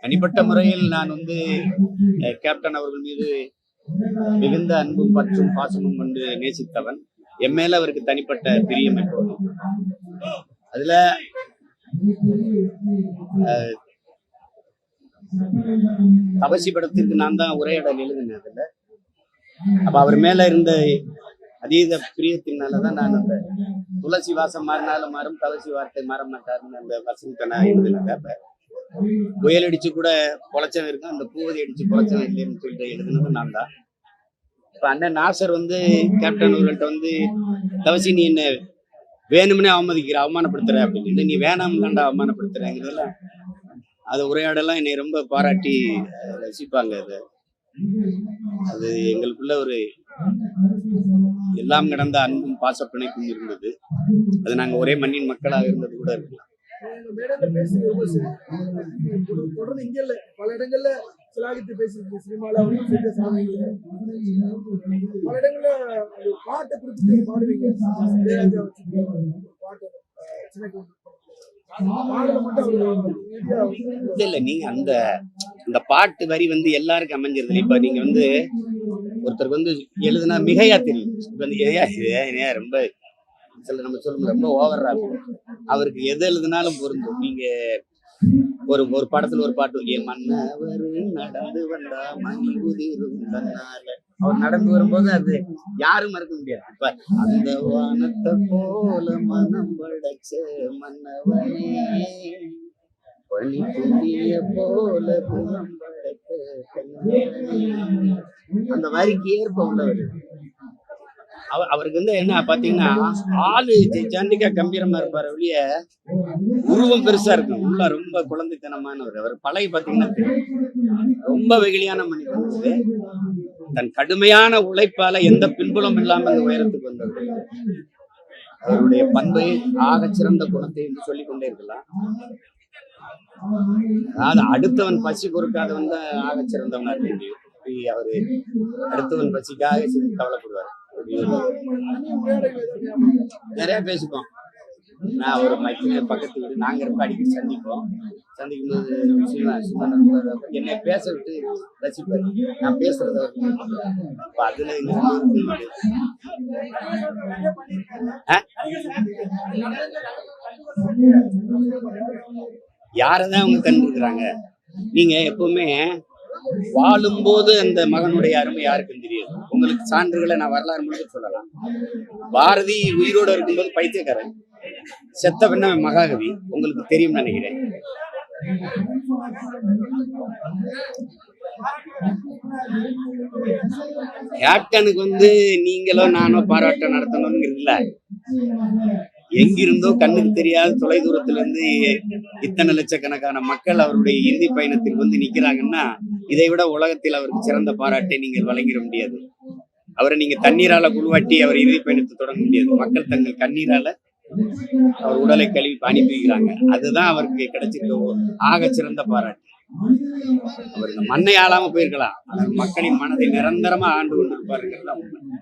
தனிப்பட்ட முறையில் நான் கேப்டன் அவர்கள் மீது மிகுந்த அன்பும் பற்றும் பாசமும் கொண்டு நேசித்தவன். என் மேல அவருக்கு தனிப்பட்ட பிரியம் எப்போதும். அதுல தவசி படத்திற்கு நான் தான் உரையாடல் எழுதினேன். அதுல அப்ப அவர் மேல இருந்த அதீத பிரியத்தினாலதான் நான் அந்த துளசி வாசம் மாறினாலும் மாறும், தவசி வார்த்தை மாற மாட்டாருன்னு அந்த வசனத்தை நான் எழுதினேன். அப்ப புயல் அடிச்சு கூட பொழைச்சவன் இருக்கும், அந்த பூவதி அடிச்சு பொழைச்சவன் இல்லைன்னு சொல்லிட்டு எழுதுனது நான் தான். இப்ப அண்ணன் நாசர் கேப்டன் அவர்கள்ட்ட தவசி நீ என்ன வேணும்னே அவமானப்படுத்துற அப்படின்னு, நீ வேணாம் தாண்டா அவமானப்படுத்துறேங்கிறதுல அது உரையாடலாம் என்னை ரொம்ப பாராட்டி ரசிப்பாங்க. அது எங்களுக்குள்ள ஒரு எல்லாம் கடந்த அன்பும் பாசப்பிணைப்பும் இருந்தது. அது நாங்க ஒரே மண்ணின் மக்களாக இருந்தது கூட இருக்கலாம். தொடர்ந்து இங்க இல்ல பல இடங்கள்ல சிலாகித்து பேசிருக்கு. சினிமால பல இடங்கள்ல பாட்டை குறிப்பிட்டு பாடுவீங்க. பாட்டு இல்ல நீங்க அந்த பாட்டு வரி எல்லாருக்கும் அமைஞ்சிருது. இப்ப நீங்க ஒருத்தருக்கு எழுதுனா மிகையா தெரியும். இப்ப ரொம்ப சில நம்ம சொல்லுங்க ரொம்ப ஓவரா அவருக்கு எது எழுதுனாலும் பொருந்தும். நீங்க ஒரு படத்துல ஒரு பாட்டு மன்னவர் நடந்து வந்தா மணி உதிரும் தன்னால, அவர் நடந்து வரும்போது அது யாரும் மறக்க முடியாது. இப்ப அந்த வானத்தை போல மனம் படைச்ச மன்னவனே பனி துணிய போல குணம் படைத்த அந்த வரிக்கு ஏற்ப உள்ளவர். அவருக்கு என்ன பாத்தீங்கன்னா ஆளு ஜாண்டிக்கா கம்பீரமா இருப்பாரு, வெளிய உருவம் பெருசா இருக்கும், உள்ள ரொம்ப குழந்தைத்தனமானவர். அவர் பழகி பாத்தீங்கன்னா ரொம்ப வெகுளியான மனிதன். தன் கடுமையான உழைப்பால எந்த பின்புலம் இல்லாம அந்த உயரத்துக்கு வந்தவர். அவருடைய பண்பை ஆக சிறந்த குணத்தை என்று சொல்லிக் கொண்டே இருக்கலாம். அதாவது அடுத்தவன் பசி பொறுக்காதவன் தான் ஆக சிறந்தவனா இருக்க முடியும். அவரு அடுத்தவன் பசிக்காக கவலைப்படுவார். நிறைய பேசிப்போம். நான் ஒரு பக்கத்து வீடு, நாங்க ரொம்ப அடிக்கடி சந்திக்கும் போது என்னை பேச விட்டு ரசிப்பார். நான் பேசுறத அதுல யாரதான் அவங்க கண்டிருக்கிறாங்க. நீங்க எப்பவுமே வாழும்போது அந்த மகனுடைய அருமை யாருக்கும் தெரியாது. உங்களுக்கு சான்றுகளை நான் வரலாறு முழுக்க சொல்லலாம். பாரதி உயிரோடு இருக்கும்போது பைத்தியக்காரன், செத்த பின்ன மகாகவி, உங்களுக்கு தெரியும் நினைக்கிறேன். கேப்டனுக்கு நீங்களோ நானோ பாராட்டம் நடத்தணும்ங்கிறது இல்ல. எங்கிருந்தோ கண்ணுக்கு தெரியாத தொலை தூரத்துல இருந்து இத்தனை லட்சக்கணக்கான மக்கள் அவருடைய இறுதி பயணத்தில் நிக்கிறாங்கன்னா, இதை விட உலகத்தில் அவருக்கு சிறந்த பாராட்டை நீங்கள் வழங்கிட முடியாது. அவரை நீங்க தண்ணீரால குழுவாட்டி அவர் இறுதி பயணத்தை தொடங்க முடியாது. மக்கள் தங்கள் கண்ணீரால அவர் உடலை கழுவி அனுப்பி வைக்கிறாங்க. அதுதான் அவருக்கு கிடைச்சிருக்க ஆக சிறந்த பாராட்டு. அவர் இந்த மண்ணை ஆளாம போயிருக்கலாம், ஆனால் மக்களின் மனதை நிரந்தரமா ஆண்டு கொண்டிருப்பாருங்கிறது தான் உண்மை.